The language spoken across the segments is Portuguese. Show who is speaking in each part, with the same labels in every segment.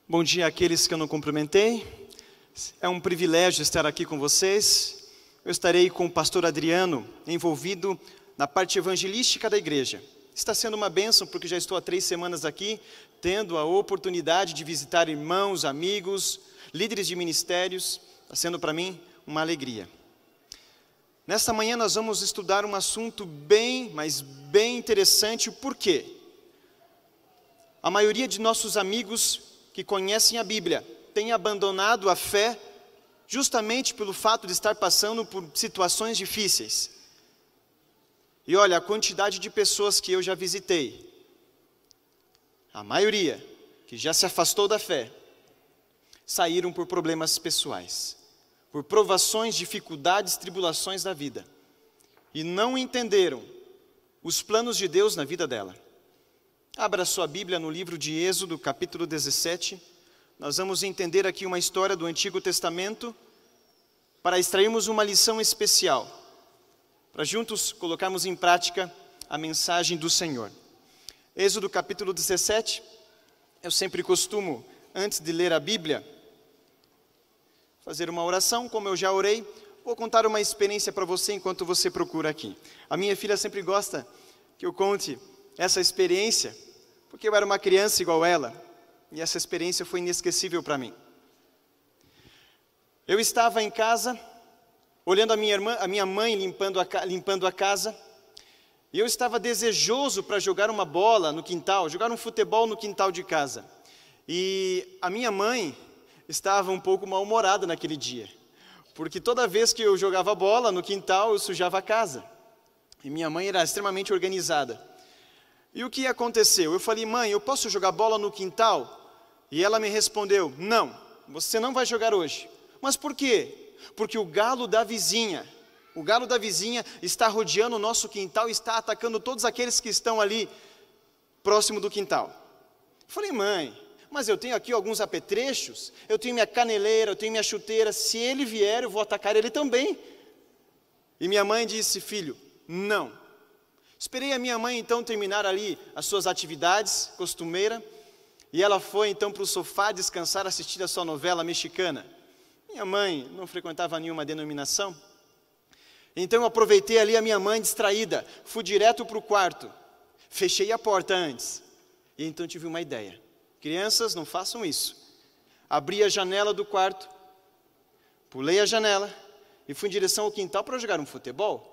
Speaker 1: Bom dia àqueles que eu não cumprimentei. É um privilégio estar aqui com vocês. Eu estarei com o pastor Adriano, envolvido na parte evangelística da igreja. Está sendo uma bênção, porque já estou há 3 semanas aqui, tendo a oportunidade de visitar irmãos, amigos, líderes de ministérios. Está sendo para mim uma alegria. Nesta manhã nós vamos estudar um assunto bem interessante. Por quê? A maioria de nossos amigos que conhecem a Bíblia têm abandonado a fé justamente pelo fato de estar passando por situações difíceis. E olha, a quantidade de pessoas que eu já visitei, a maioria que já se afastou da fé, saíram por problemas pessoais, por provações, dificuldades, tribulações da vida, e não entenderam os planos de Deus na vida dela. Abra sua Bíblia no livro de Êxodo, capítulo 17. Nós vamos entender aqui uma história do Antigo Testamento para extrairmos uma lição especial, para juntos colocarmos em prática a mensagem do Senhor. Êxodo, capítulo 17. Eu sempre costumo, antes de ler a Bíblia, fazer uma oração, como eu já orei. Vou contar uma experiência para você enquanto você procura aqui. A minha filha sempre gosta que eu conte essa experiência, porque eu era uma criança igual ela, e essa experiência foi inesquecível para mim. Eu estava em casa, olhando a minha mãe limpando a casa, e eu estava desejoso para jogar uma bola no quintal, jogar um futebol no quintal de casa. E a minha mãe estava um pouco mal-humorada naquele dia, porque toda vez que eu jogava bola no quintal, eu sujava a casa. E minha mãe era extremamente organizada. E o que aconteceu? Eu falei: mãe, eu posso jogar bola no quintal? E ela me respondeu: não, você não vai jogar hoje. Mas por quê? Porque o galo da vizinha está rodeando o nosso quintal e está atacando todos aqueles que estão ali próximo do quintal. Eu falei: mãe, mas eu tenho aqui alguns apetrechos, eu tenho minha caneleira, eu tenho minha chuteira, se ele vier eu vou atacar ele também. E minha mãe disse: filho, não. Esperei a minha mãe então terminar ali as suas atividades costumeiras, e ela foi então para o sofá descansar, assistir a sua novela mexicana. Minha mãe não frequentava nenhuma denominação, então eu aproveitei ali a minha mãe distraída, fui direto para o quarto, fechei a porta antes, e então tive uma ideia. Crianças, não façam isso. Abri a janela do quarto, pulei a janela e fui em direção ao quintal para jogar um futebol.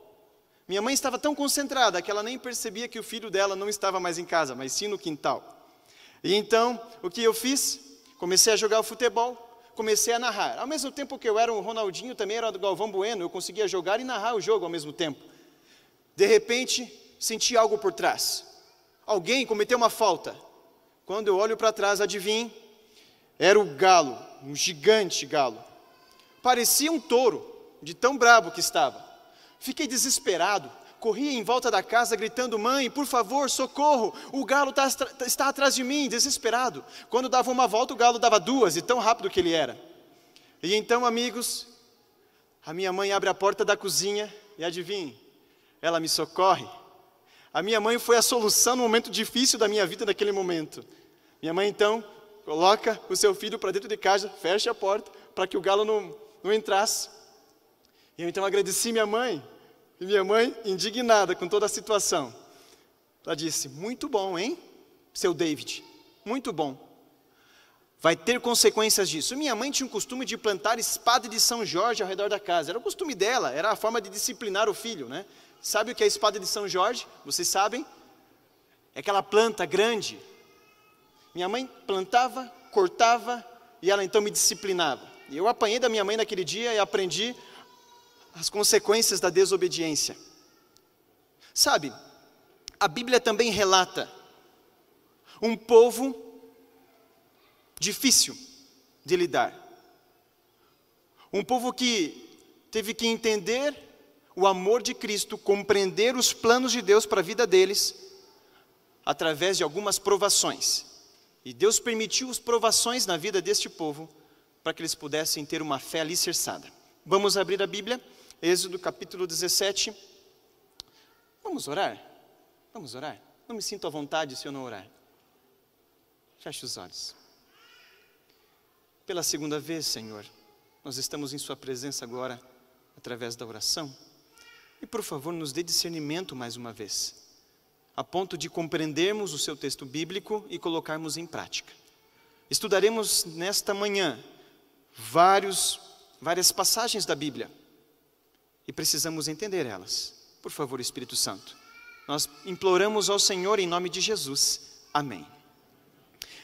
Speaker 1: Minha mãe estava tão concentrada que ela nem percebia que o filho dela não estava mais em casa, mas sim no quintal. E então, o que eu fiz? Comecei a jogar o futebol, comecei a narrar. Ao mesmo tempo que eu era o Ronaldinho, também era do Galvão Bueno, eu conseguia jogar e narrar o jogo ao mesmo tempo. De repente, senti algo por trás. Alguém cometeu uma falta. Quando eu olho para trás, adivinhe, era o galo, um gigante galo. Parecia um touro, de tão brabo que estava. Fiquei desesperado, corria em volta da casa gritando: mãe, por favor, socorro, o galo está atrás de mim, desesperado. Quando dava uma volta, o galo dava 2, e tão rápido que ele era. E então, amigos, a minha mãe abre a porta da cozinha e adivinhe, ela me socorre. A minha mãe foi a solução no momento difícil da minha vida naquele momento. Minha mãe então coloca o seu filho para dentro de casa, fecha a porta para que o galo não entrasse. E eu então agradeci minha mãe, e minha mãe, indignada com toda a situação, ela disse: muito bom, hein, seu David, muito bom. Vai ter consequências disso. Minha mãe tinha o costume de plantar espada de São Jorge ao redor da casa. Era o costume dela, era a forma de disciplinar o filho, né? Sabe o que é a espada de São Jorge? Vocês sabem? É aquela planta grande. Minha mãe plantava, cortava, e ela então me disciplinava. E eu apanhei da minha mãe naquele dia e aprendi as consequências da desobediência. Sabe, a Bíblia também relata um povo difícil de lidar. Um povo que teve que entender o amor de Cristo, compreender os planos de Deus para a vida deles, através de algumas provações. E Deus permitiu as provações na vida deste povo, para que eles pudessem ter uma fé alicerçada. Vamos abrir a Bíblia, Êxodo capítulo 17. Vamos orar? Vamos orar? Não me sinto à vontade se eu não orar. Feche os olhos. pela segunda vez, Senhor, nós estamos em Sua presença agora, através da oração. E por favor, nos dê discernimento mais uma vez, a ponto de compreendermos o Seu texto bíblico e colocarmos em prática. Estudaremos nesta manhã várias passagens da Bíblia e precisamos entender elas. Por favor, Espírito Santo, nós imploramos ao Senhor em nome de Jesus. Amém.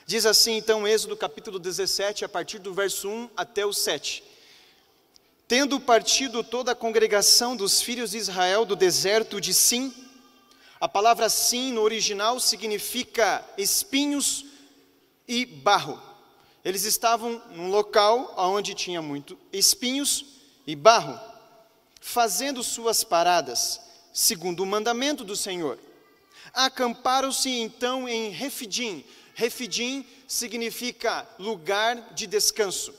Speaker 1: Diz assim então Êxodo capítulo 17, a partir do verso 1 até o 7. Tendo partido toda a congregação dos filhos de Israel do deserto de Sim, a palavra Sim no original significa espinhos e barro. Eles estavam num local onde tinha muito espinhos e barro, fazendo suas paradas, segundo o mandamento do Senhor. Acamparam-se então em Refidim. Refidim significa lugar de descanso.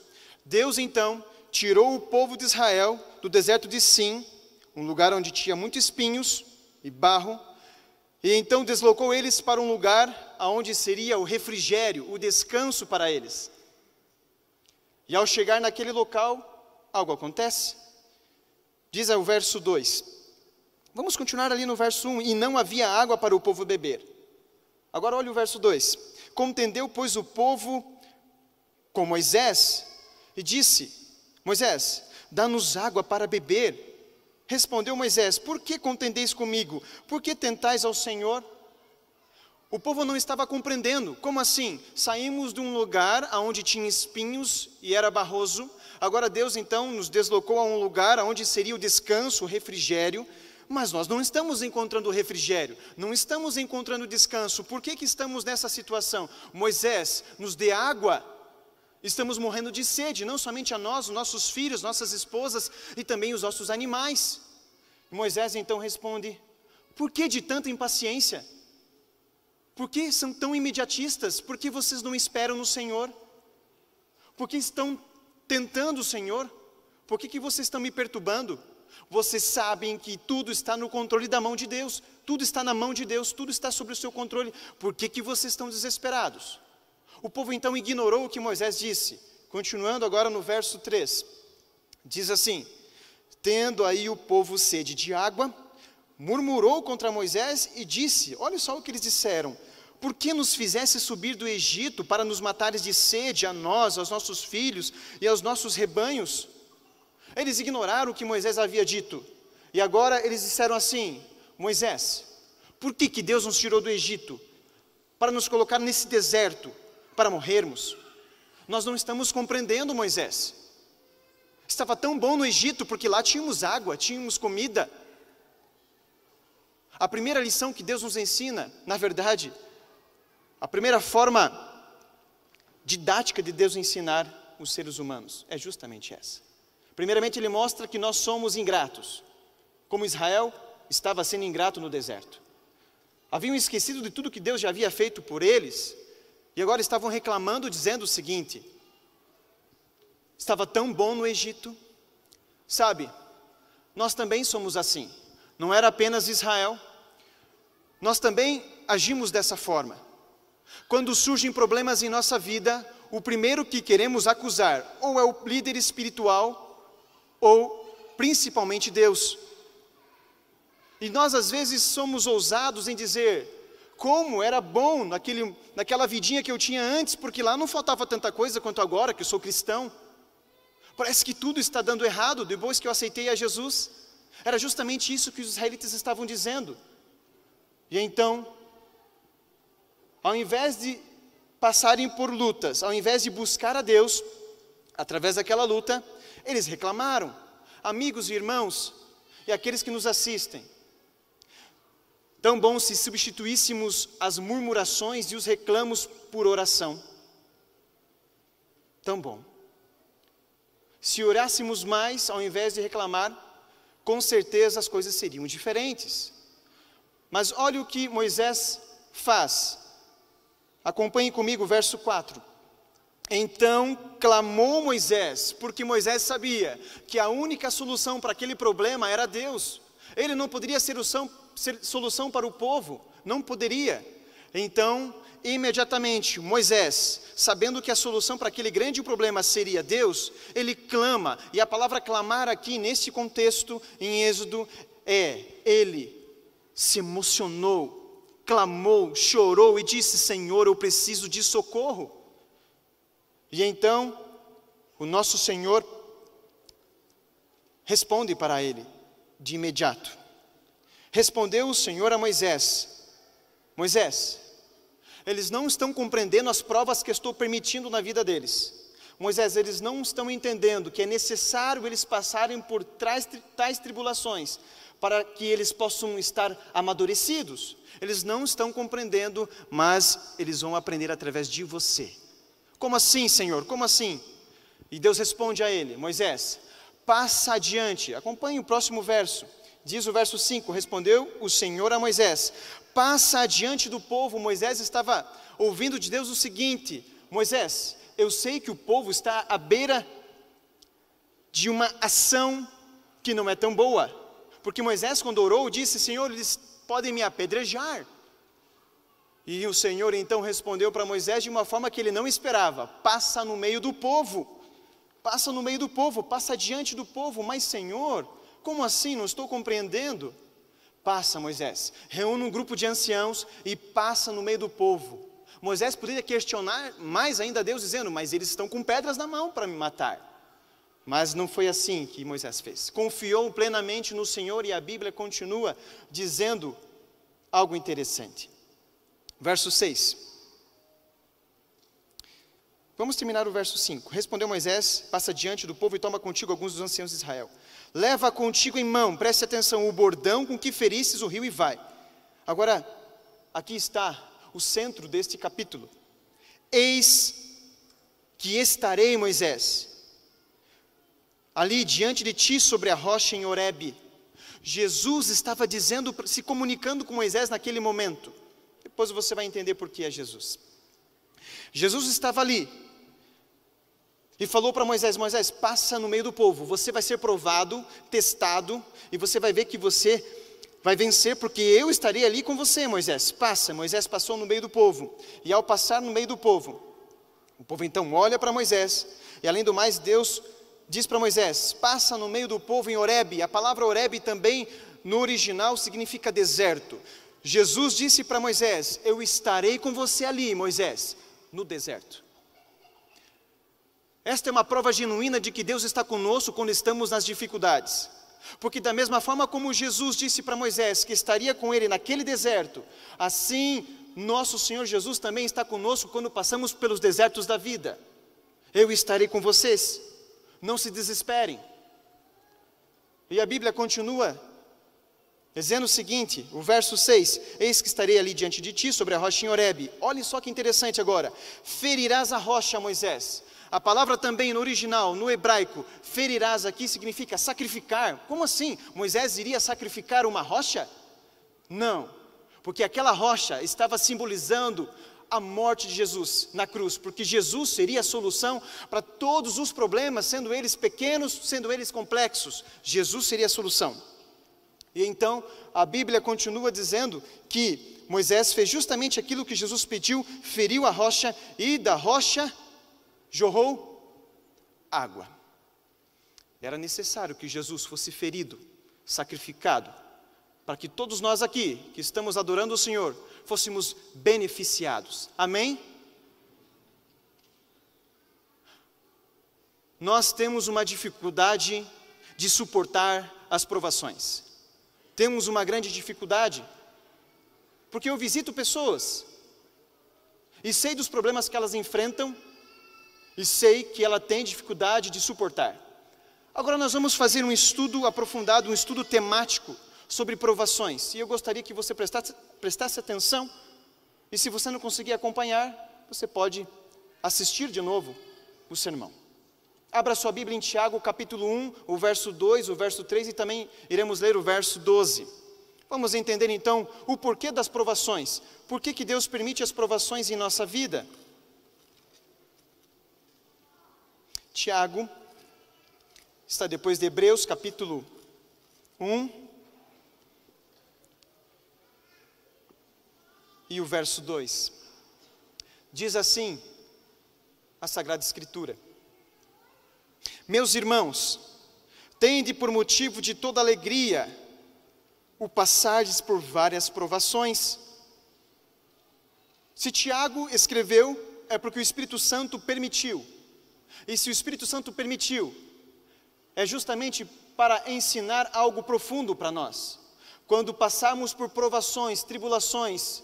Speaker 1: Deus então tirou o povo de Israel do deserto de Sim, um lugar onde tinha muitos espinhos e barro, e então deslocou eles para um lugar onde seria o refrigério, o descanso para eles. E ao chegar naquele local, algo acontece. Diz o verso 2. Vamos continuar ali no verso 1. E não havia água para o povo beber. Agora olha o verso 2. Contendeu, pois, o povo com Moisés e disse: Moisés, dá-nos água para beber. Respondeu Moisés: por que contendeis comigo? Por que tentais ao Senhor? O povo não estava compreendendo. Como assim? Saímos de um lugar onde tinha espinhos e era barroso. Agora Deus então nos deslocou a um lugar onde seria o descanso, o refrigério. Mas nós não estamos encontrando o refrigério, não estamos encontrando descanso. Por que estamos nessa situação? Moisés, nos dê água. Estamos morrendo de sede, não somente a nós, os nossos filhos, nossas esposas e também os nossos animais. Moisés então responde: por que de tanta impaciência? Por que são tão imediatistas? Por que vocês não esperam no Senhor? Por que estão tentando o Senhor? Por que vocês estão me perturbando? Vocês sabem que tudo está no controle da mão de Deus, tudo está na mão de Deus, tudo está sob o seu controle. Por que vocês estão desesperados? O povo então ignorou o que Moisés disse. Continuando agora no verso 3, diz assim: tendo aí o povo sede de água, murmurou contra Moisés e disse, olha só o que eles disseram: por que nos fizesse subir do Egito para nos matares de sede a nós, aos nossos filhos e aos nossos rebanhos? Eles ignoraram o que Moisés havia dito, e agora eles disseram assim: Moisés, por que Deus nos tirou do Egito? Para nos colocar nesse deserto, para morrermos? Nós não estamos compreendendo, Moisés. Estava tão bom no Egito, porque lá tínhamos água, tínhamos comida. A primeira lição que Deus nos ensina, na verdade, a primeira forma didática de Deus ensinar os seres humanos, é justamente essa. Primeiramente, Ele mostra que nós somos ingratos, como Israel estava sendo ingrato no deserto. Haviam esquecido de tudo que Deus já havia feito por eles, e agora estavam reclamando, dizendo o seguinte: estava tão bom no Egito. Sabe, nós também somos assim, não era apenas Israel, nós também agimos dessa forma. Quando surgem problemas em nossa vida, o primeiro que queremos acusar ou é o líder espiritual, ou principalmente Deus. E nós às vezes somos ousados em dizer: como era bom naquela vidinha que eu tinha antes, porque lá não faltava tanta coisa quanto agora que eu sou cristão. Parece que tudo está dando errado depois que eu aceitei a Jesus. Era justamente isso que os israelitas estavam dizendo. E então, ao invés de passarem por lutas, ao invés de buscar a Deus, através daquela luta, eles reclamaram. Amigos e irmãos, e aqueles que nos assistem, tão bom se substituíssemos as murmurações e os reclamos por oração. Tão bom. Se orássemos mais, ao invés de reclamar, com certeza as coisas seriam diferentes. Mas olha o que Moisés faz. Acompanhe comigo o verso 4. Então clamou Moisés, porque Moisés sabia que a única solução para aquele problema era Deus. Ele não poderia ser solução para o povo, não poderia. Então, imediatamente, Moisés sabendo que a solução para aquele grande problema seria Deus, ele clama, e a palavra clamar aqui, nesse contexto, em Êxodo, ele se emocionou, clamou, chorou e disse: Senhor, eu preciso de socorro. E então, o nosso Senhor responde para ele, de imediato. Respondeu o Senhor a Moisés: Moisés, eles não estão compreendendo as provas que eu estou permitindo na vida deles. Moisés, eles não estão entendendo que é necessário eles passarem por tais tribulações, para que eles possam estar amadurecidos. Eles não estão compreendendo, mas eles vão aprender através de você. Como assim, Senhor? Como assim? E Deus responde a ele: Moisés, passa adiante. Acompanhe o próximo verso. Diz o verso 5, respondeu o Senhor a Moisés: passa adiante do povo. Moisés estava ouvindo de Deus o seguinte: Moisés, eu sei que o povo está à beira de uma ação que não é tão boa. Porque Moisés, quando orou, disse: Senhor, eles podem me apedrejar. E o Senhor então respondeu para Moisés de uma forma que ele não esperava: passa no meio do povo. Passa no meio do povo, passa adiante do povo. Mas Senhor, como assim? Não estou compreendendo. Passa, Moisés, reúne um grupo de anciãos e passa no meio do povo. Moisés poderia questionar mais ainda Deus, dizendo: mas eles estão com pedras na mão para me matar. Mas não foi assim que Moisés fez. Confiou plenamente no Senhor, e a Bíblia continua dizendo algo interessante. Verso 6. Vamos terminar o verso 5. Respondeu Moisés: passa diante do povo e toma contigo alguns dos anciãos de Israel. Leva contigo em mão, preste atenção, o bordão com que feristes o rio e vai. Agora, aqui está o centro deste capítulo. Eis que estarei, Moisés, ali diante de ti sobre a rocha em Horebe. Jesus estava dizendo, se comunicando com Moisés naquele momento. Depois você vai entender por que é Jesus. Jesus estava ali e falou para Moisés: Moisés, passa no meio do povo, você vai ser provado, testado, e você vai ver que você vai vencer, porque eu estarei ali com você, Moisés. Passa. Moisés passou no meio do povo, e ao passar no meio do povo, o povo então olha para Moisés, e além do mais, Deus diz para Moisés: passa no meio do povo em Horebe. A palavra Horebe também, no original, significa deserto. Jesus disse para Moisés: eu estarei com você ali, Moisés, no deserto. Esta é uma prova genuína de que Deus está conosco quando estamos nas dificuldades. Porque da mesma forma como Jesus disse para Moisés que estaria com ele naquele deserto, assim nosso Senhor Jesus também está conosco quando passamos pelos desertos da vida. Eu estarei com vocês, não se desesperem. E a Bíblia continua dizendo o seguinte, o verso 6, eis que estarei ali diante de ti sobre a rocha em Horebe. Olha só que interessante agora, ferirás a rocha, Moisés. A palavra também no original, no hebraico, ferirás aqui significa sacrificar. Como assim? Moisés iria sacrificar uma rocha? Não, porque aquela rocha estava simbolizando a morte de Jesus na cruz, porque Jesus seria a solução para todos os problemas, sendo eles pequenos, sendo eles complexos. Jesus seria a solução. E então a Bíblia continua dizendo que Moisés fez justamente aquilo que Jesus pediu, feriu a rocha e da rocha jorrou água. Era necessário que Jesus fosse ferido, sacrificado, para que todos nós aqui, que estamos adorando o Senhor, fôssemos beneficiados. Amém? Nós temos uma dificuldade de suportar as provações. Temos uma grande dificuldade, porque eu visito pessoas, e sei dos problemas que elas enfrentam, e sei que ela tem dificuldade de suportar. Agora nós vamos fazer um estudo aprofundado, um estudo temático sobre provações. E eu gostaria que você prestasse atenção. E se você não conseguir acompanhar, você pode assistir de novo o sermão. Abra sua Bíblia em Tiago, capítulo 1, o verso 2, o verso 3 e também iremos ler o verso 12. Vamos entender então o porquê das provações. Por que Deus permite as provações em nossa vida? Tiago está depois de Hebreus, capítulo 1, e o verso 2. Diz assim: a Sagrada Escritura. Meus irmãos, tende por motivo de toda alegria o passardes por várias provações. Se Tiago escreveu, é porque o Espírito Santo permitiu. E se o Espírito Santo permitiu, é justamente para ensinar algo profundo para nós. Quando passarmos por provações, tribulações,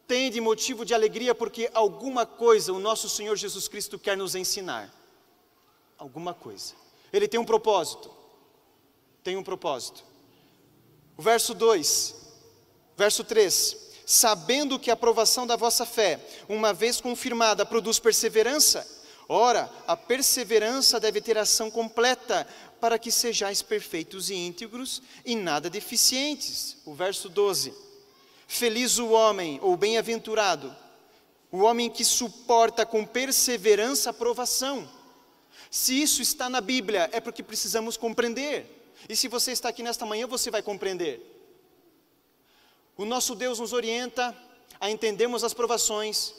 Speaker 1: tende motivo de alegria, porque alguma coisa o nosso Senhor Jesus Cristo quer nos ensinar. Alguma coisa. Ele tem um propósito. Tem um propósito. O verso 2, verso 3. Sabendo que a aprovação da vossa fé, uma vez confirmada, produz perseverança, ora, a perseverança deve ter ação completa, para que sejais perfeitos e íntegros e nada deficientes. O verso 12. Feliz o homem, ou bem-aventurado, o homem que suporta com perseverança a provação. Se isso está na Bíblia, é porque precisamos compreender. E se você está aqui nesta manhã, você vai compreender. O nosso Deus nos orienta a entendermos as provações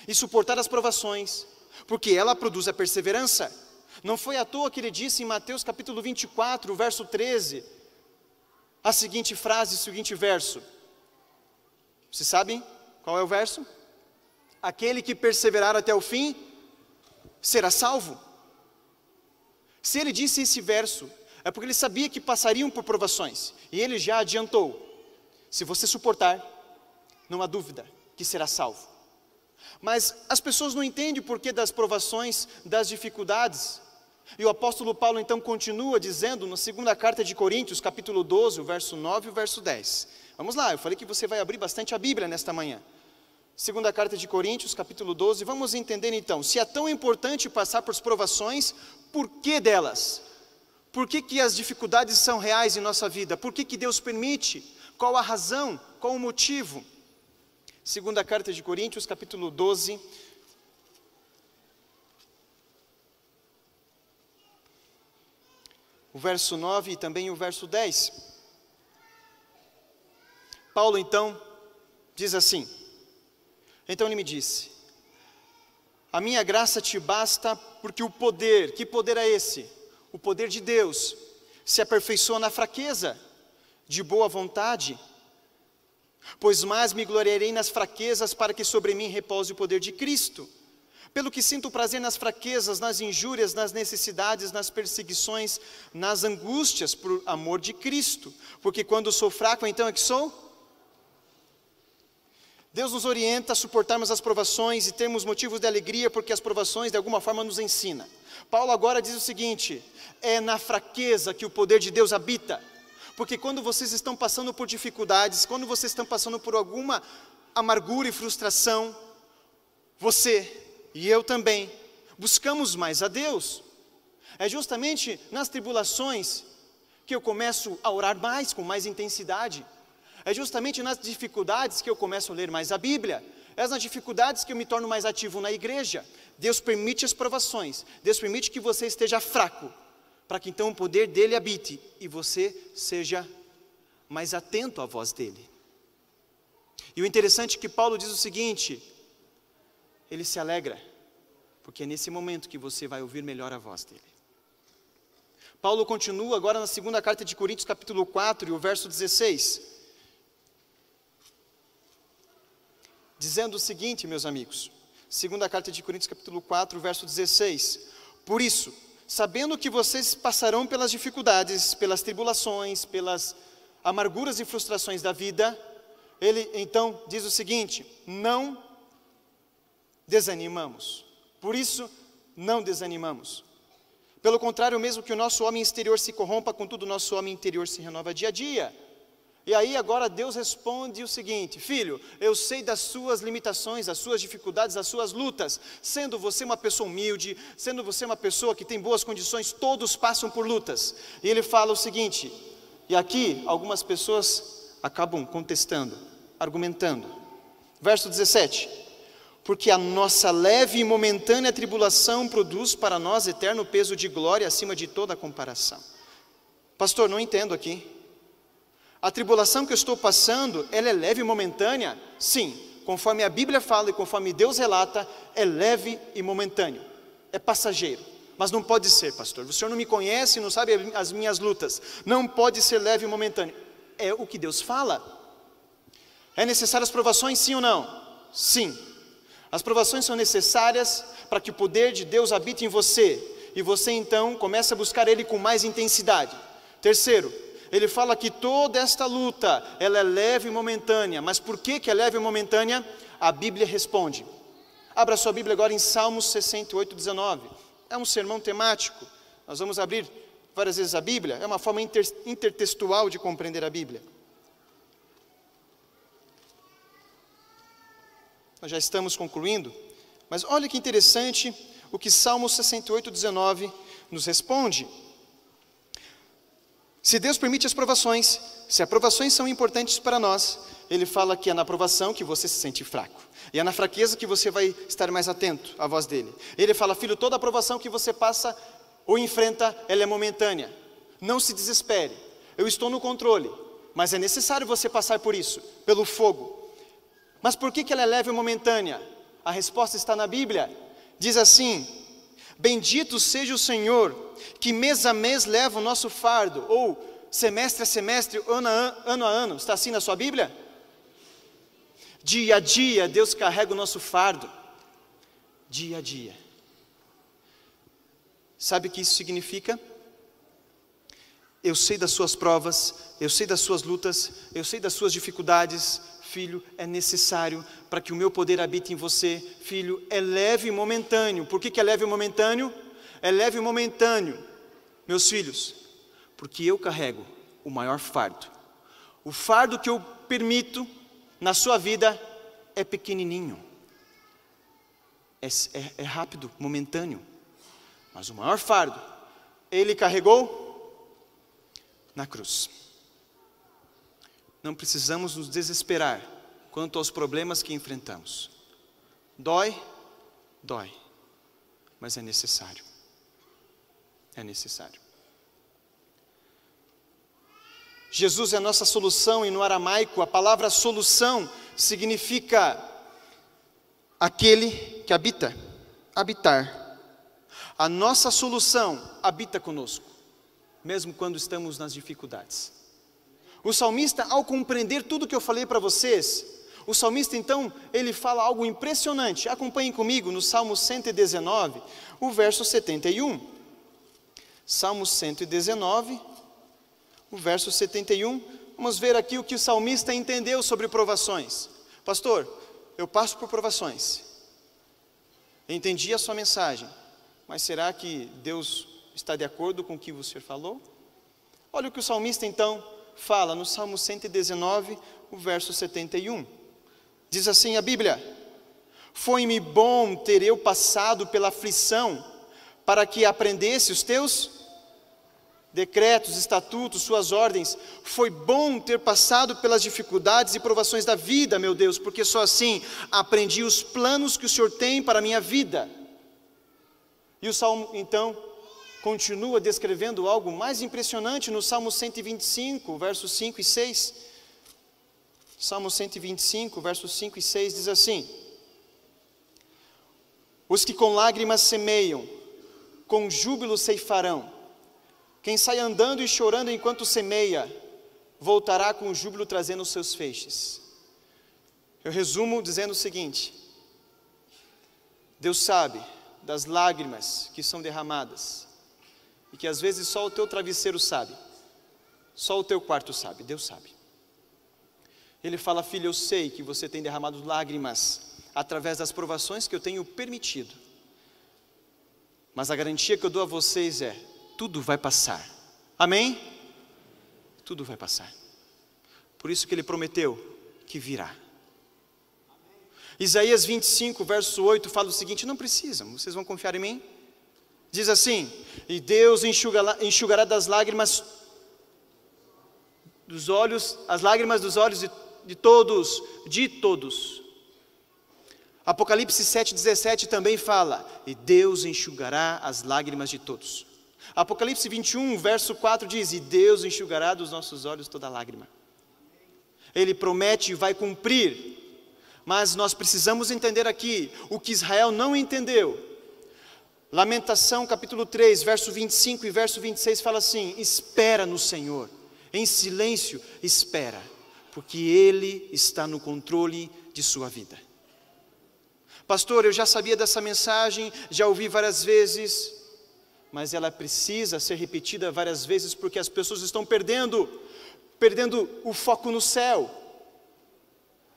Speaker 1: e suportar as provações, porque ela produz a perseverança. Não foi à toa que ele disse em Mateus capítulo 24, verso 13, a seguinte frase, o seguinte verso. Vocês sabem qual é o verso? Aquele que perseverar até o fim, será salvo. Se ele disse esse verso, é porque ele sabia que passariam por provações, e ele já adiantou. Se você suportar, não há dúvida que será salvo. Mas as pessoas não entendem o porquê das provações, das dificuldades. E o apóstolo Paulo então continua dizendo na segunda carta de Coríntios, capítulo 12, o verso 9 e o verso 10. Vamos lá, eu falei que você vai abrir bastante a Bíblia nesta manhã. Segunda carta de Coríntios, capítulo 12, vamos entender então, se é tão importante passar por provações, por que delas? Por que as dificuldades são reais em nossa vida? Por que Deus permite? Qual a razão? Qual o motivo? Segunda carta de Coríntios, capítulo 12, o verso 9 e também o verso 10. Paulo então diz assim, então ele me disse, a minha graça te basta porque o poder, que poder é esse? O poder de Deus se aperfeiçoa na fraqueza, de boa vontade, pois mais me gloriarei nas fraquezas para que sobre mim repouse o poder de Cristo. Pelo que sinto prazer nas fraquezas, nas injúrias, nas necessidades, nas perseguições, nas angústias, por amor de Cristo. Porque quando sou fraco, então é que sou? Deus nos orienta a suportarmos as provações e termos motivos de alegria, porque as provações de alguma forma nos ensinam. Paulo agora diz o seguinte, é na fraqueza que o poder de Deus habita. Porque quando vocês estão passando por dificuldades, quando vocês estão passando por alguma amargura e frustração, você e eu também buscamos mais a Deus. É justamente nas tribulações que eu começo a orar mais, com mais intensidade. É justamente nas dificuldades que eu começo a ler mais a Bíblia. É nas dificuldades que eu me torno mais ativo na igreja. Deus permite as provações. Deus permite que você esteja fraco, para que então o poder dele habite e você seja mais atento à voz dele. E o interessante é que Paulo diz o seguinte, ele se alegra, porque é nesse momento que você vai ouvir melhor a voz dele. Paulo continua agora na segunda carta de Coríntios, capítulo 4, e o verso 16, dizendo o seguinte, meus amigos, segunda carta de Coríntios, capítulo 4, verso 16, por isso, sabendo que vocês passarão pelas dificuldades, pelas tribulações, pelas amarguras e frustrações da vida, ele então diz o seguinte, não desanimamos. Por isso, não desanimamos. Pelo contrário, mesmo que o nosso homem exterior se corrompa, contudo o nosso homem interior se renova dia a dia. E aí agora Deus responde o seguinte, filho, eu sei das suas limitações, das suas dificuldades, das suas lutas, sendo você uma pessoa humilde, sendo você uma pessoa que tem boas condições, todos passam por lutas. E ele fala o seguinte, e aqui algumas pessoas acabam contestando, argumentando. Verso 17, porque a nossa leve e momentânea tribulação produz para nós eterno peso de glória acima de toda comparação. Pastor, não entendo aqui. A tribulação que eu estou passando, ela é leve e momentânea? Sim, conforme a Bíblia fala e conforme Deus relata, é leve e momentâneo, é passageiro. Mas não pode ser, pastor, o senhor não me conhece, não sabe as minhas lutas. Não pode ser leve e momentâneo. É o que Deus fala. É necessário as provações, sim ou não? Sim. As provações são necessárias para que o poder de Deus habite em você. E você então começa a buscar Ele com mais intensidade. Terceiro, ele fala que toda esta luta, ela é leve e momentânea. Mas por que é leve e momentânea? A Bíblia responde. Abra sua Bíblia agora em Salmos 68, 19. É um sermão temático. Nós vamos abrir várias vezes a Bíblia. É uma forma intertextual de compreender a Bíblia. Nós já estamos concluindo. Mas olha que interessante o que Salmos 68, 19 nos responde. Se Deus permite as provações, se as provações são importantes para nós, Ele fala que é na provação que você se sente fraco. E é na fraqueza que você vai estar mais atento à voz dEle. Ele fala, filho, toda a provação que você passa ou enfrenta, ela é momentânea. Não se desespere, eu estou no controle, mas é necessário você passar por isso, pelo fogo. Mas por que ela é leve e momentânea? A resposta está na Bíblia. Diz assim, bendito seja o Senhor, que mês a mês leva o nosso fardo, ou semestre a semestre, ano a ano. Está assim na sua Bíblia? Dia a dia, Deus carrega o nosso fardo. Dia a dia. Sabe o que isso significa? Eu sei das suas provas, eu sei das suas lutas, eu sei das suas dificuldades. Filho, é necessário para que o meu poder habite em você. Filho, é leve e momentâneo. Por que é leve e momentâneo? É leve e momentâneo, meus filhos, porque eu carrego o maior fardo. O fardo que eu permito na sua vida é pequenininho, é rápido, momentâneo, mas o maior fardo, Ele carregou na cruz. Não precisamos nos desesperar quanto aos problemas que enfrentamos. Dói, mas é necessário. É necessário. Jesus é a nossa solução, e no aramaico a palavra solução significa aquele que habita, habitar. A nossa solução habita conosco, mesmo quando estamos nas dificuldades. O salmista, ao compreender tudo que eu falei para vocês, o salmista então, ele fala algo impressionante. Acompanhem comigo no Salmo 119, o verso 71. Salmo 119, o verso 71, vamos ver aqui o que o salmista entendeu sobre provações. Pastor, eu passo por provações, entendi a sua mensagem, mas será que Deus está de acordo com o que você falou? Olha o que o salmista então fala no Salmo 119, o verso 71. Diz assim a Bíblia: foi-me bom ter eu passado pela aflição, para que aprendesse os teus decretos, estatutos, suas ordens. Foi bom ter passado pelas dificuldades e provações da vida, meu Deus, porque só assim aprendi os planos que o Senhor tem para a minha vida. E o Salmo, então, continua descrevendo algo mais impressionante no Salmo 125, versos 5 e 6. Salmo 125, versos 5 e 6 diz assim: os que com lágrimas semeiam, com júbilo ceifarão. Quem sai andando e chorando enquanto semeia, voltará com júbilo trazendo os seus feixes. Eu resumo dizendo o seguinte: Deus sabe das lágrimas que são derramadas, e que às vezes só o teu travesseiro sabe, só o teu quarto sabe, Deus sabe. Ele fala: filho, eu sei que você tem derramado lágrimas através das provações que eu tenho permitido, mas a garantia que eu dou a vocês é: tudo vai passar. Amém? Tudo vai passar. Por isso que Ele prometeu que virá. Isaías 25, verso 8 fala o seguinte: não precisam, vocês vão confiar em mim? Diz assim: e Deus enxugará das lágrimas dos olhos, as lágrimas dos olhos de todos. Apocalipse 7,17 também fala: e Deus enxugará as lágrimas de todos. Apocalipse 21, verso 4 diz: e Deus enxugará dos nossos olhos toda lágrima. Ele promete e vai cumprir. Mas nós precisamos entender aqui o que Israel não entendeu. Lamentação capítulo 3, verso 25 e verso 26 fala assim: espera no Senhor, em silêncio espera, porque Ele está no controle de sua vida. Pastor, eu já sabia dessa mensagem, já ouvi várias vezes, mas ela precisa ser repetida várias vezes, porque as pessoas estão perdendo o foco no céu,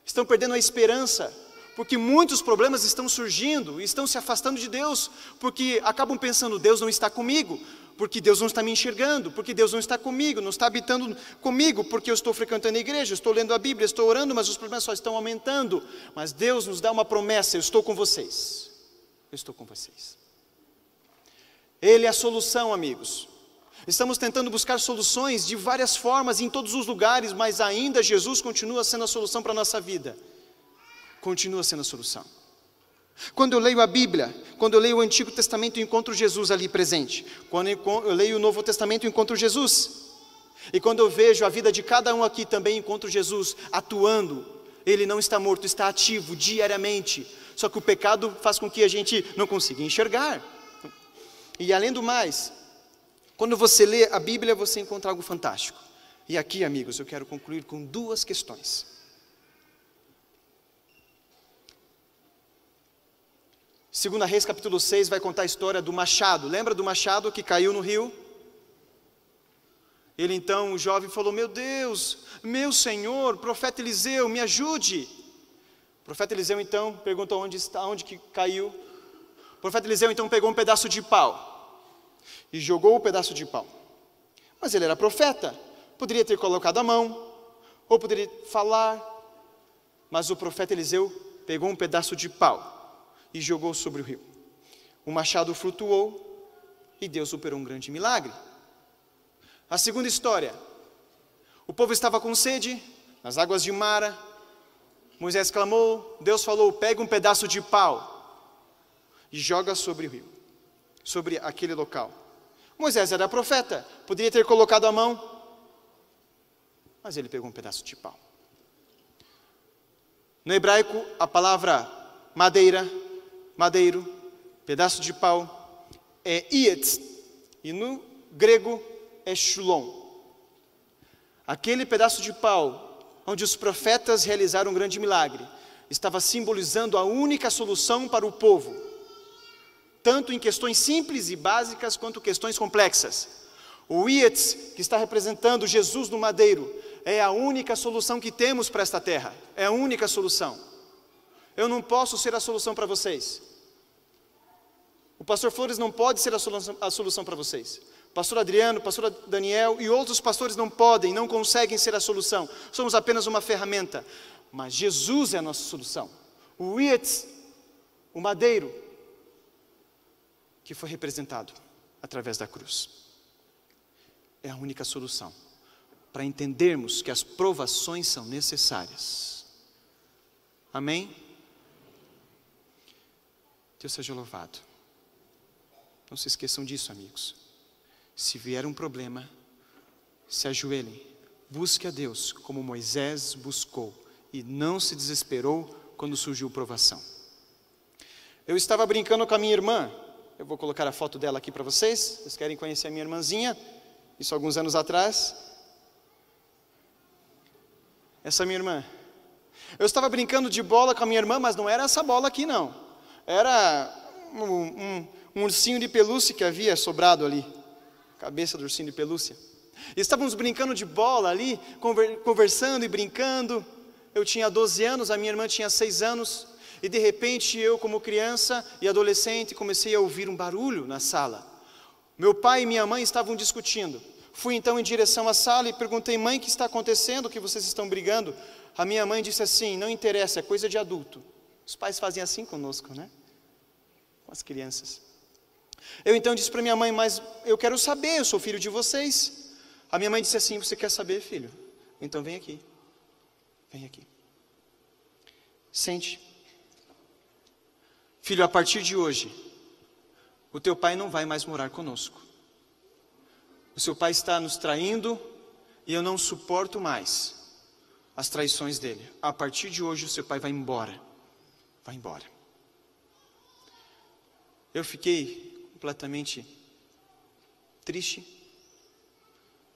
Speaker 1: estão perdendo a esperança, porque muitos problemas estão surgindo, estão se afastando de Deus, porque acabam pensando: Deus não está comigo, porque Deus não está me enxergando, porque Deus não está comigo, não está habitando comigo, porque eu estou frequentando a igreja, estou lendo a Bíblia, estou orando, mas os problemas só estão aumentando. Mas Deus nos dá uma promessa: eu estou com vocês, eu estou com vocês. Ele é a solução, amigos. Estamos tentando buscar soluções de várias formas, em todos os lugares, mas ainda Jesus continua sendo a solução para a nossa vida. Continua sendo a solução. Quando eu leio a Bíblia, quando eu leio o Antigo Testamento, eu encontro Jesus ali presente. Quando eu leio o Novo Testamento, eu encontro Jesus. E quando eu vejo a vida de cada um aqui, também encontro Jesus atuando. Ele não está morto, está ativo diariamente. Só que o pecado faz com que a gente não consiga enxergar. E além do mais, quando você lê a Bíblia, você encontra algo fantástico. E aqui, amigos, eu quero concluir com 2 questões. Segunda Reis, capítulo 6, vai contar a história do machado. Lembra do machado que caiu no rio? Ele então, o jovem, falou: meu Deus, meu Senhor, profeta Eliseu, me ajude. O profeta Eliseu então perguntou onde que caiu. O profeta Eliseu então pegou um pedaço de pau e jogou o pedaço de pau. Mas ele era profeta, poderia ter colocado a mão, ou poderia falar, mas o profeta Eliseu pegou um pedaço de pau e jogou sobre o rio. O machado flutuou e Deus operou um grande milagre. A segunda história: o povo estava com sede nas águas de Mara. Moisés clamou, Deus falou: pega um pedaço de pau e joga sobre o rio, sobre aquele local. Moisés era profeta, poderia ter colocado a mão, mas ele pegou um pedaço de pau. No hebraico, a palavra madeiro, pedaço de pau, é ietz, e no grego é shulon. Aquele pedaço de pau, onde os profetas realizaram um grande milagre, estava simbolizando a única solução para o povo, tanto em questões simples e básicas, quanto questões complexas. O ietz, que está representando Jesus no madeiro, é a única solução que temos para esta terra, é a única solução. Eu não posso ser a solução para vocês. O pastor Flores não pode ser a solução para vocês. O pastor Adriano, o pastor Daniel e outros pastores não podem, não conseguem ser a solução. Somos apenas uma ferramenta. Mas Jesus é a nossa solução. O ietz, o madeiro, que foi representado através da cruz, é a única solução para entendermos que as provações são necessárias. Amém? Deus seja louvado. Não se esqueçam disso, amigos. Se vier um problema, se ajoelhem, busque a Deus como Moisés buscou e não se desesperou quando surgiu provação. Eu estava brincando com a minha irmã. Eu vou colocar a foto dela aqui para vocês. Vocês querem conhecer a minha irmãzinha? Isso alguns anos atrás. Essa é a minha irmã. Eu estava brincando de bola com a minha irmã, mas não era essa bola aqui não. Era um ursinho de pelúcia que havia sobrado ali. Cabeça do ursinho de pelúcia. E estávamos brincando de bola ali, conversando e brincando. Eu tinha 12 anos, a minha irmã tinha 6 anos. E de repente eu, como criança e adolescente, comecei a ouvir um barulho na sala. Meu pai e minha mãe estavam discutindo. Fui então em direção à sala e perguntei: mãe, o que está acontecendo? O que vocês estão brigando? A minha mãe disse assim: não interessa, é coisa de adulto. Os pais fazem assim conosco, né? Com as crianças. Eu então disse para minha mãe: mas eu quero saber, eu sou filho de vocês. A minha mãe disse assim: você quer saber, filho? Então vem aqui. Vem aqui. Sente. Filho, a partir de hoje, o teu pai não vai mais morar conosco. O seu pai está nos traindo e eu não suporto mais as traições dele. A partir de hoje o seu pai vai embora. Vai embora. Eu fiquei completamente triste,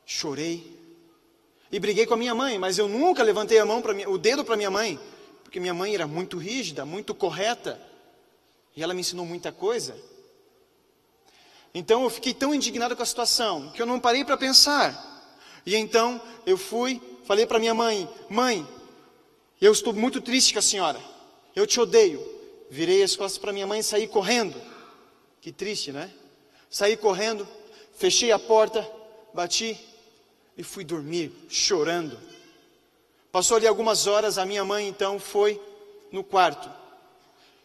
Speaker 1: chorei e briguei com a minha mãe, mas eu nunca levantei o dedo para minha mãe, porque minha mãe era muito rígida, muito correta, e ela me ensinou muita coisa. Então eu fiquei tão indignado com a situação, que eu não parei para pensar. E então eu falei para minha mãe: mãe, eu estou muito triste com a senhora, eu te odeio. Virei as costas para minha mãe e saí correndo. Que triste, né? Saí correndo, fechei a porta, bati e fui dormir, chorando. Passou ali algumas horas, a minha mãe então foi no quarto.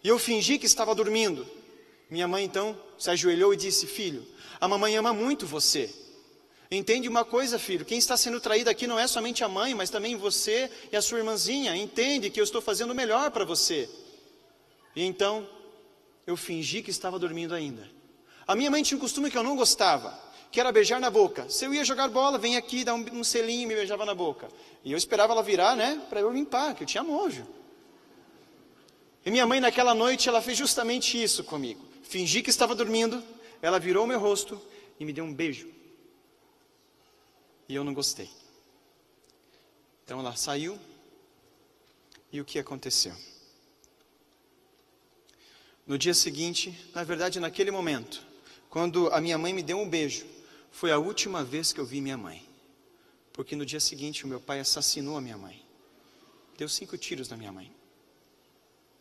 Speaker 1: E eu fingi que estava dormindo. Minha mãe então se ajoelhou e disse: filho, a mamãe ama muito você. Entende uma coisa, filho, quem está sendo traído aqui não é somente a mãe, mas também você e a sua irmãzinha. Entende que eu estou fazendo o melhor para você. E então eu fingi que estava dormindo ainda. A minha mãe tinha um costume que eu não gostava, que era beijar na boca. Se eu ia jogar bola, vem aqui, dá um selinho e me beijava na boca. E eu esperava ela virar, né, para eu limpar, que eu tinha nojo. E minha mãe naquela noite, ela fez justamente isso comigo. Fingi que estava dormindo, ela virou o meu rosto e me deu um beijo. E eu não gostei. Então ela saiu. E o que aconteceu? No dia seguinte, na verdade naquele momento, quando a minha mãe me deu um beijo, foi a última vez que eu vi minha mãe. Porque no dia seguinte o meu pai assassinou a minha mãe. Deu 5 tiros na minha mãe.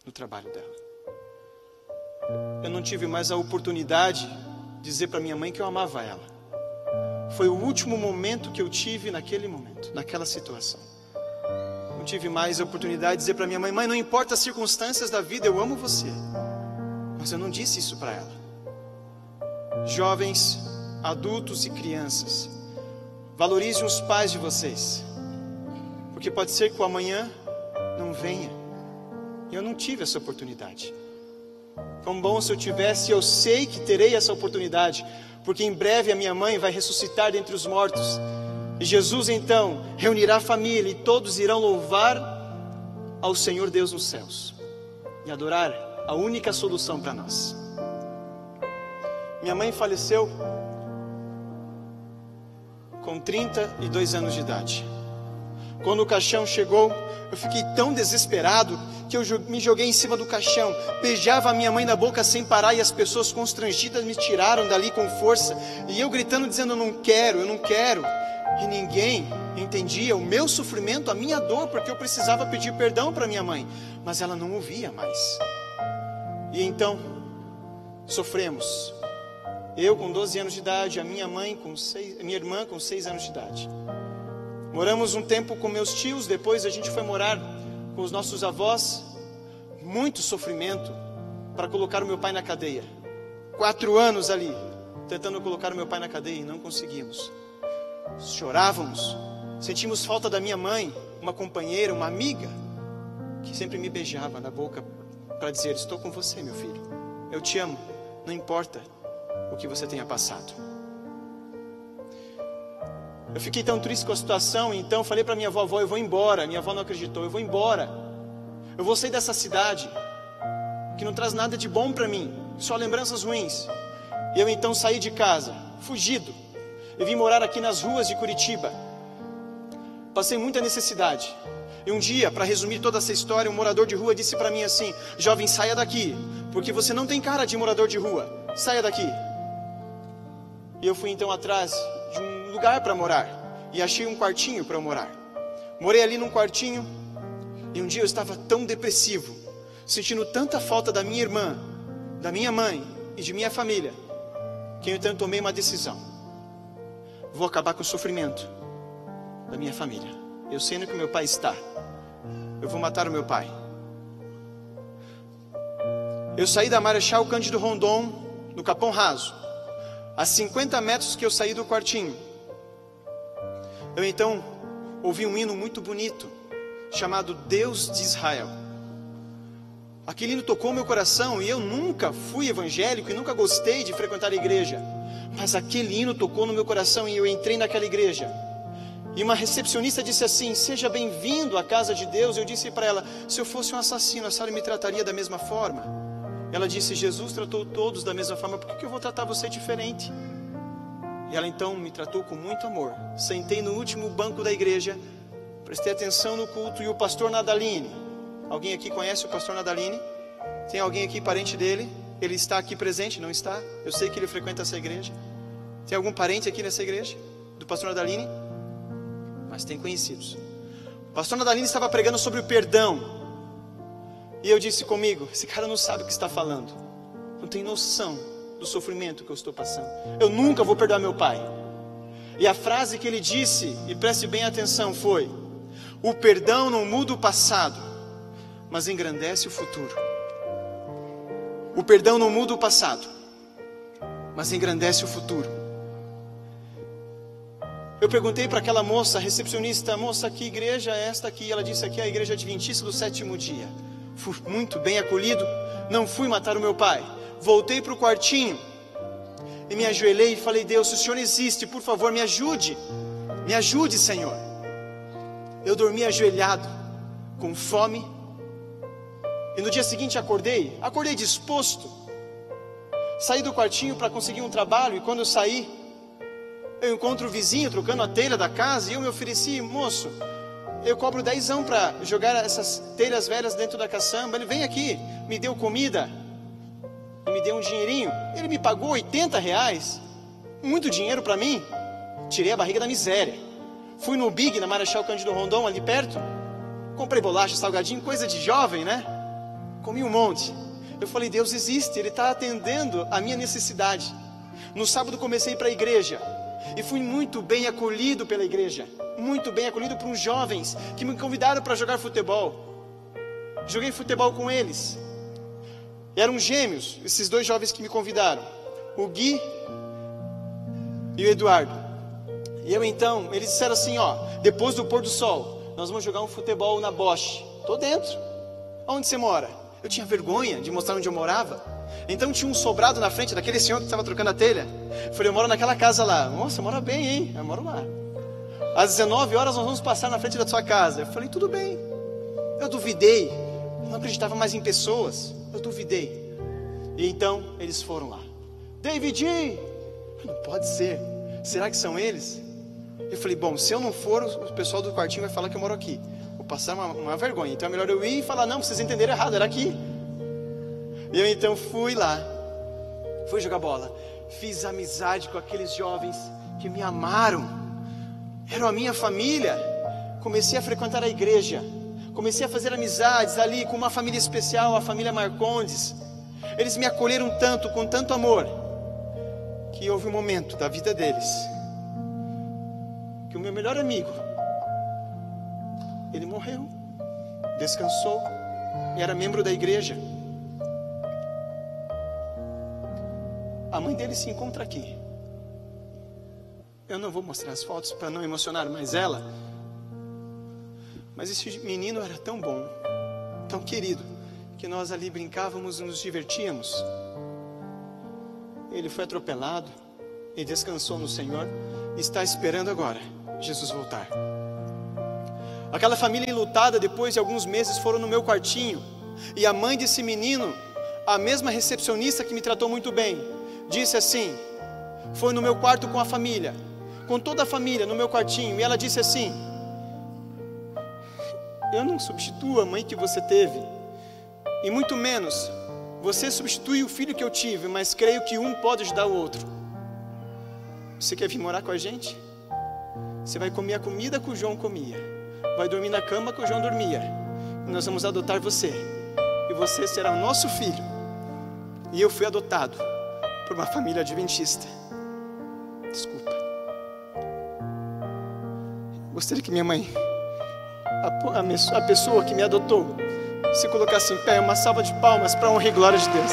Speaker 1: No trabalho dela. Eu não tive mais a oportunidade de dizer para minha mãe que eu amava ela. Foi o último momento que eu tive naquele momento, naquela situação. Não tive mais a oportunidade de dizer para minha mãe: mãe, não importa as circunstâncias da vida, eu amo você. Mas eu não disse isso para ela. Jovens, adultos e crianças, valorizem os pais de vocês, porque pode ser que o amanhã não venha. E eu não tive essa oportunidade. Quão bom se eu tivesse, eu sei que terei essa oportunidade, porque em breve a minha mãe vai ressuscitar dentre os mortos. E Jesus então reunirá a família e todos irão louvar ao Senhor Deus nos céus e adorar a única solução para nós. Minha mãe faleceu com 32 anos de idade. Quando o caixão chegou, eu fiquei tão desesperado que eu me joguei em cima do caixão, beijava a minha mãe na boca sem parar, e as pessoas constrangidas me tiraram dali com força, e eu gritando, dizendo: eu não quero, e ninguém entendia o meu sofrimento, a minha dor, porque eu precisava pedir perdão para minha mãe, mas ela não ouvia mais. E então sofremos, eu com 12 anos de idade, a minha irmã com 6 anos de idade. Moramos um tempo com meus tios, depois a gente foi morar com os nossos avós. Muito sofrimento para colocar o meu pai na cadeia. 4 anos ali, tentando colocar o meu pai na cadeia, e não conseguimos. Chorávamos, sentimos falta da minha mãe, uma companheira, uma amiga, que sempre me beijava na boca para dizer: estou com você, meu filho, eu te amo, não importa o que você tenha passado. Eu fiquei tão triste com a situação, então falei para minha avó: eu vou embora. Minha avó não acreditou: eu vou embora, eu vou sair dessa cidade que não traz nada de bom para mim, só lembranças ruins. E eu então saí de casa, fugido, e vim morar aqui nas ruas de Curitiba. Passei muita necessidade. E um dia, para resumir toda essa história, um morador de rua disse para mim assim: jovem, saia daqui, porque você não tem cara de morador de rua, saia daqui. E eu fui então atrás de um lugar para morar, e achei um quartinho para eu morar. Morei ali num quartinho, e um dia eu estava tão depressivo, sentindo tanta falta da minha irmã, da minha mãe e de minha família, que eu então tomei uma decisão: vou acabar com o sofrimento da minha família. Eu sei onde que o meu pai está, eu vou matar o meu pai. Eu saí da Marechal Cândido Rondon, no Capão Raso, a 50 metros que eu saí do quartinho. Eu então ouvi um hino muito bonito, chamado Deus de Israel. Aquele hino tocou meu coração, e eu nunca fui evangélico e nunca gostei de frequentar a igreja, mas aquele hino tocou no meu coração, e eu entrei naquela igreja. E uma recepcionista disse assim: seja bem-vindo à casa de Deus. Eu disse para ela: se eu fosse um assassino, a senhora me trataria da mesma forma? Ela disse: Jesus tratou todos da mesma forma, por que eu vou tratar você diferente? E ela então me tratou com muito amor. Sentei no último banco da igreja, prestei atenção no culto, e o pastor Nadaline, alguém aqui conhece o pastor Nadaline? Tem alguém aqui parente dele? Ele está aqui presente, não está? Eu sei que ele frequenta essa igreja. Tem algum parente aqui nessa igreja do pastor Nadaline? Mas tem conhecidos. O pastor Nadaline estava pregando sobre o perdão, e eu disse comigo: esse cara não sabe o que está falando, não tem noção do sofrimento que eu estou passando. Eu nunca vou perdoar meu pai. E a frase que ele disse, e preste bem atenção, foi: o perdão não muda o passado, mas engrandece o futuro. O perdão não muda o passado, mas engrandece o futuro. Eu perguntei para aquela moça, recepcionista: moça, que igreja é esta aqui? Ela disse: aqui é a igreja adventista do sétimo dia. Fui muito bem acolhido, não fui matar o meu pai. Voltei para o quartinho e me ajoelhei e falei: Deus, se o Senhor existe, por favor, me ajude, Senhor. Eu dormi ajoelhado, com fome, e no dia seguinte acordei disposto. Saí do quartinho para conseguir um trabalho, e quando eu saí, eu encontro o vizinho trocando a telha da casa, e eu me ofereci: moço, eu cobro 10 para jogar essas telhas velhas dentro da caçamba. Ele: vem aqui. Me deu comida, e me deu um dinheirinho. Ele me pagou R$ 80, muito dinheiro para mim. Tirei a barriga da miséria. Fui no Big, na Marechal Cândido Rondon, ali perto. Comprei bolacha, salgadinho, coisa de jovem, né? Comi um monte. Eu falei: Deus existe, Ele está atendendo a minha necessidade. No sábado comecei para a igreja, e fui muito bem acolhido pela igreja, muito bem acolhido por uns jovens que me convidaram para jogar futebol. Joguei futebol com eles. Eram gêmeos, esses 2 jovens que me convidaram, o Gui e o Eduardo. E eu então, eles disseram assim: ó, depois do pôr do sol, nós vamos jogar um futebol na Bosch. Tô dentro. Onde você mora? Eu tinha vergonha de mostrar onde eu morava. Então tinha um sobrado na frente daquele senhor que estava trocando a telha. Eu falei: eu moro naquela casa lá. Nossa, mora bem, hein? Eu moro lá. Às 19 horas nós vamos passar na frente da sua casa. Eu falei: tudo bem. Eu duvidei, eu não acreditava mais em pessoas. Eu duvidei. E então eles foram lá. David, não pode ser. Será que são eles? Eu falei: bom, se eu não for, o pessoal do quartinho vai falar que eu moro aqui. Vou passar uma vergonha. Então é melhor eu ir e falar: não, vocês entenderam errado, era aqui. E eu então fui lá, fui jogar bola. Fiz amizade com aqueles jovens que me amaram, eram a minha família. Comecei a frequentar a igreja, comecei a fazer amizades ali com uma família especial, a família Marcondes. Eles me acolheram tanto, com tanto amor, que houve um momento da vida deles que o meu melhor amigo, ele morreu, descansou, e era membro da igreja. A mãe dele se encontra aqui. Eu não vou mostrar as fotos para não emocionar mais ela, mas esse menino era tão bom, tão querido, que nós ali brincávamos e nos divertíamos. Ele foi atropelado e descansou no Senhor, e está esperando agora Jesus voltar. Aquela família enlutada, depois de alguns meses, foram no meu quartinho, e a mãe desse menino, a mesma recepcionista que me tratou muito bem, disse assim, foi no meu quarto com a família, com toda a família no meu quartinho, e ela disse assim: eu não substituo a mãe que você teve, e muito menos você substitui o filho que eu tive, mas creio que um pode ajudar o outro. Você quer vir morar com a gente? Você vai comer a comida que o João comia, vai dormir na cama que o João dormia, e nós vamos adotar você, e você será o nosso filho. E eu fui adotado por uma família adventista. Desculpa. Gostaria que minha mãe, a pessoa que me adotou, se colocasse em pé, uma salva de palmas para a honra e glória de Deus.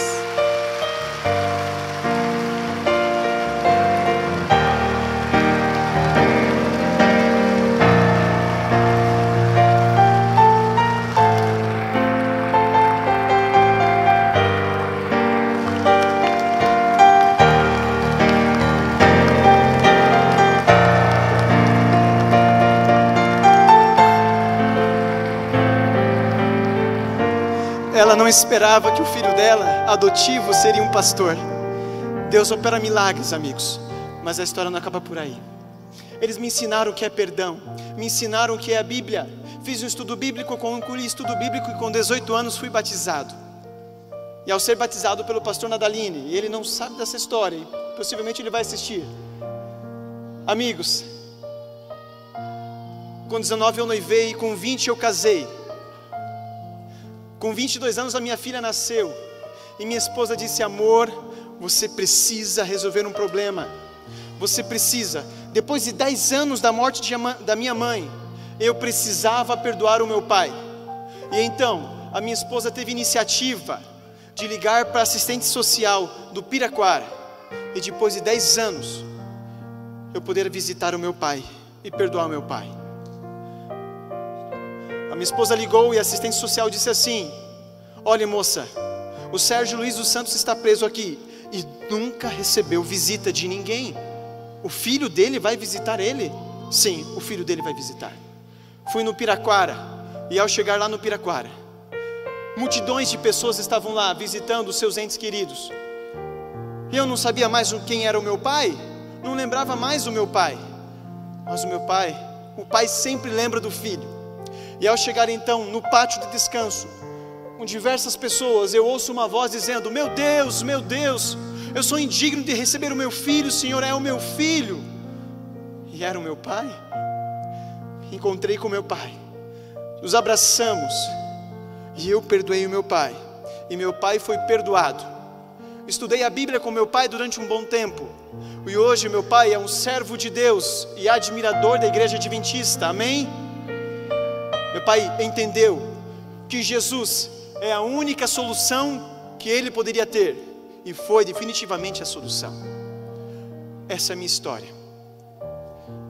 Speaker 1: ela não esperava que o filho dela, adotivo, seria um pastor. Deus opera milagres, amigos, mas a história não acaba por aí. Eles me ensinaram o que é perdão, me ensinaram o que é a Bíblia. Fiz um estudo bíblico, concluí estudo bíblico e com 18 anos fui batizado. E ao ser batizado pelo pastor Nadaline, e ele não sabe dessa história, e possivelmente ele vai assistir. Amigos, com 19 eu noivei, e com 20 eu casei. Com 22 anos a minha filha nasceu, e minha esposa disse: amor, você precisa resolver um problema. Você precisa. Depois de 10 anos da morte da minha mãe, eu precisava perdoar o meu pai. E então, a minha esposa teve iniciativa de ligar para a assistente social do Piraquara. E depois de 10 anos, eu poder visitar o meu pai e perdoar o meu pai. A minha esposa ligou e a assistente social disse assim: olha, moça, o Sérgio Luiz dos Santos está preso aqui e nunca recebeu visita de ninguém. O filho dele vai visitar ele? Sim, o filho dele vai visitar. Fui no Piraquara, e ao chegar lá no Piraquara, multidões de pessoas estavam lá visitando os seus entes queridos. E eu não sabia mais quem era o meu pai, não lembrava mais o meu pai. Mas o pai sempre lembra do filho. E ao chegar então no pátio de descanso, com diversas pessoas, eu ouço uma voz dizendo: meu Deus, eu sou indigno de receber o meu filho, o Senhor é o meu filho. E era o meu pai. Encontrei com meu pai, nos abraçamos, e eu perdoei o meu pai, e meu pai foi perdoado. Estudei a Bíblia com meu pai durante um bom tempo, e hoje meu pai é um servo de Deus e admirador da igreja adventista, amém? Meu pai entendeu que Jesus é a única solução que ele poderia ter, e foi definitivamente a solução. Essa é a minha história.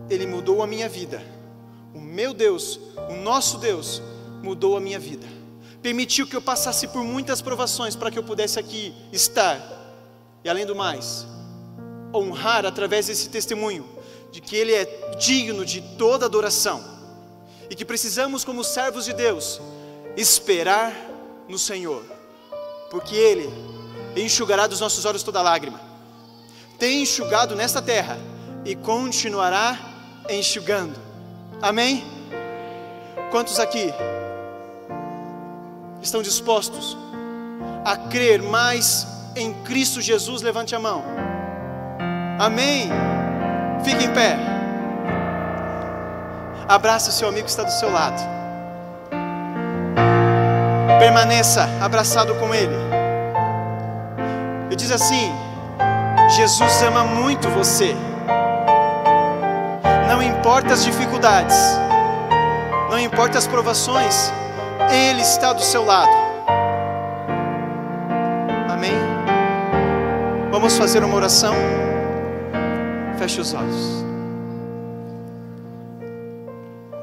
Speaker 1: Ele mudou a minha vida. O meu Deus, o nosso Deus, mudou a minha vida. Permitiu que eu passasse por muitas provações para que eu pudesse aqui estar. E além do mais, honrar através desse testemunho de que Ele é digno de toda adoração. E que precisamos, como servos de Deus, esperar no Senhor. Porque Ele enxugará dos nossos olhos toda lágrima. Tem enxugado nesta terra e continuará enxugando. Amém? Quantos aqui estão dispostos a crer mais em Cristo Jesus? Levante a mão. Amém? Fique em pé. Abraça o seu amigo que está do seu lado. Permaneça abraçado com ele. E diz assim: Jesus ama muito você. Não importa as dificuldades, não importa as provações, Ele está do seu lado. Amém? Vamos fazer uma oração? Feche os olhos.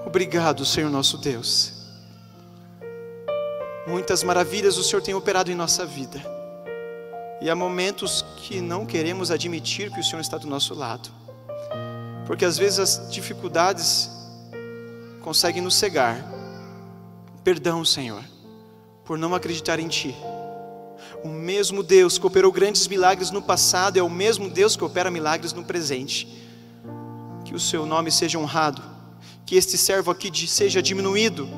Speaker 1: Obrigado, Senhor nosso Deus. Muitas maravilhas o Senhor tem operado em nossa vida. E há momentos que não queremos admitir que o Senhor está do nosso lado. Porque às vezes as dificuldades conseguem nos cegar. Perdão, Senhor, por não acreditar em Ti. O mesmo Deus que operou grandes milagres no passado é o mesmo Deus que opera milagres no presente. Que o Seu nome seja honrado, que este servo aqui seja diminuído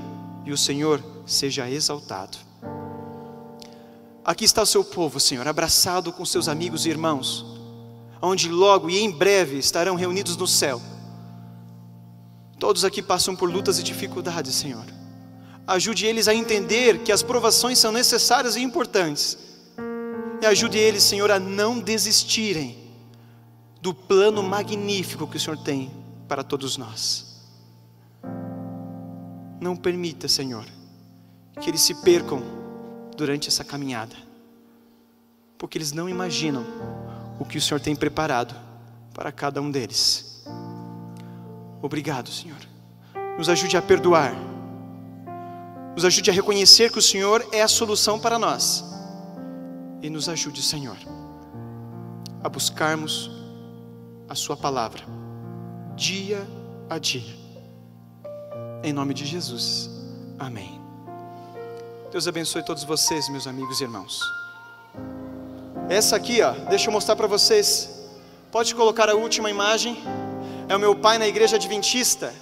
Speaker 1: e o Senhor seja exaltado. Aqui está o Seu povo, Senhor, abraçado com seus amigos e irmãos, onde logo e em breve estarão reunidos no céu. Todos aqui passam por lutas e dificuldades, Senhor. Ajude eles a entender que as provações são necessárias e importantes. E ajude eles, Senhor, a não desistirem do plano magnífico que o Senhor tem para todos nós. Não permita, Senhor, que eles se percam durante essa caminhada, porque eles não imaginam o que o Senhor tem preparado para cada um deles. Obrigado, Senhor. Nos ajude a perdoar. Nos ajude a reconhecer que o Senhor é a solução para nós. E nos ajude, Senhor, a buscarmos a Sua palavra dia a dia. Em nome de Jesus. Amém. Deus abençoe todos vocês, meus amigos e irmãos. Essa aqui, ó, deixa eu mostrar para vocês. Pode colocar a última imagem. É o meu pai na igreja adventista.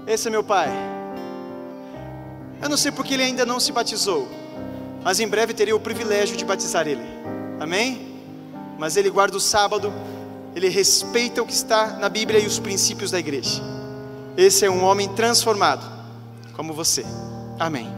Speaker 1: Esse é meu pai. Eu não sei porque ele ainda não se batizou, mas em breve terei o privilégio de batizar ele. Amém? Mas ele guarda o sábado, ele respeita o que está na Bíblia e os princípios da igreja. Esse é um homem transformado, como você. Amém.